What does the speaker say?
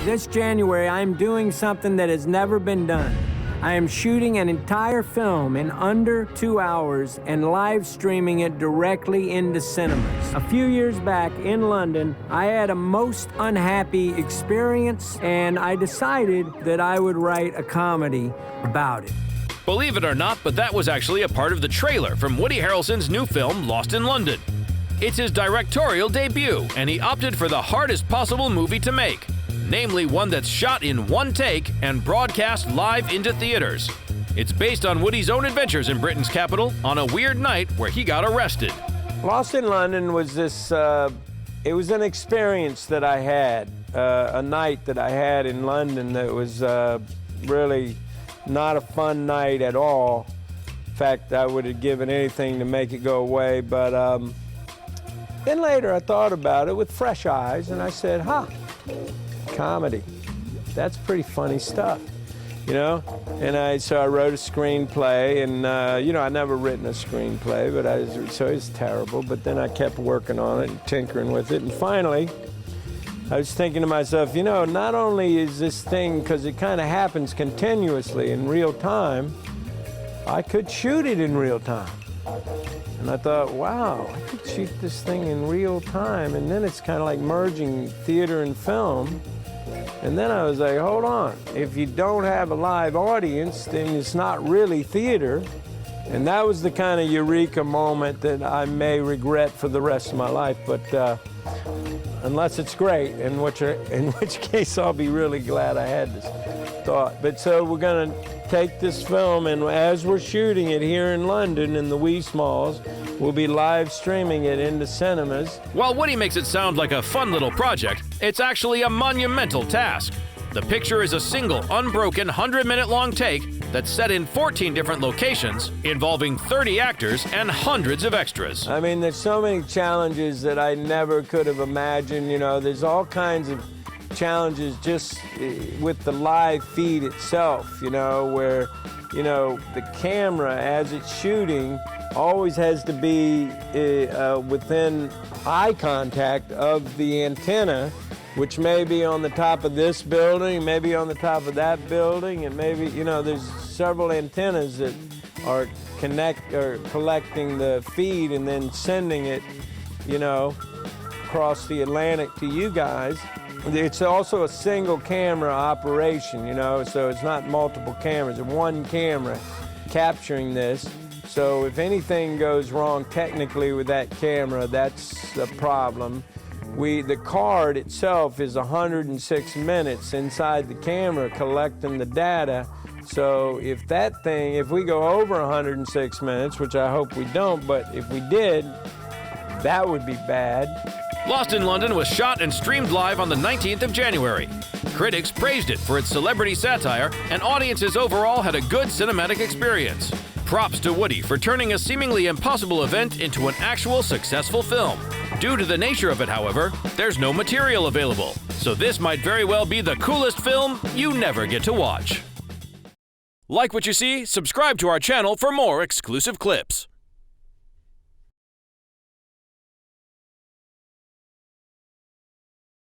This January, I'm doing something that has never been done. I am shooting an entire film in under 2 hours and live streaming it directly into cinemas. A few years back in London, I had a most unhappy experience, and I decided that I would write a comedy about it. Believe it or not, but that was actually a part of the trailer from Woody Harrelson's new film, Lost in London. It's his directorial debut, and he opted for the hardest possible movie to make. Namely one that's shot in one take and broadcast live into theaters. It's based on Woody's own adventures in Britain's capital on a weird night where he got arrested. Lost in London was this, it was an experience that I had, a night that I had in London that was really not a fun night at all. In fact, I would have given anything to make it go away, but then later I thought about it with fresh eyes and I said, comedy. That's pretty funny stuff, you know? And so I wrote a screenplay, and you know, I'd never written a screenplay, but so it was terrible. But then I kept working on it and tinkering with it, and finally, I was thinking to myself, you know, not only is this thing, because it kind of happens continuously in real time, I could shoot it in real time. And I thought, wow, I could shoot this thing in real time, and then it's kind of like merging theater and film. And then I was like, hold on, if you don't have a live audience, then it's not really theater. And that was the kind of eureka moment that I may regret for the rest of my life, but unless it's great, in which case I'll be really glad I had this thought. But so we're gonna take this film, and as we're shooting it here in London in the wee smalls, we'll be live streaming it into cinemas. While Woody makes it sound like a fun little project, it's actually a monumental task. The picture is a single, unbroken, 100-minute-long take that's set in 14 different locations, involving 30 actors and hundreds of extras. I mean, there's so many challenges that I never could have imagined. You know, there's all kinds of challenges just with the live feed itself, you know, where, you know, the camera as it's shooting always has to be within eye contact of the antenna, which may be on the top of this building, maybe on the top of that building, and maybe, you know, there's several antennas that are collecting the feed and then sending it, you know, across the Atlantic to you guys. It's also a single camera operation, you know, so it's not multiple cameras, it's one camera capturing this. So if anything goes wrong technically with that camera, that's a problem. The card itself is 106 minutes inside the camera collecting the data. So if we go over 106 minutes, which I hope we don't, but if we did, that would be bad. Lost in London was shot and streamed live on the 19th of January. Critics praised it for its celebrity satire, and audiences overall had a good cinematic experience. Props to Woody for turning a seemingly impossible event into an actual successful film. Due to the nature of it, however, there's no material available, so this might very well be the coolest film you never get to watch. Like what you see? Subscribe to our channel for more exclusive clips.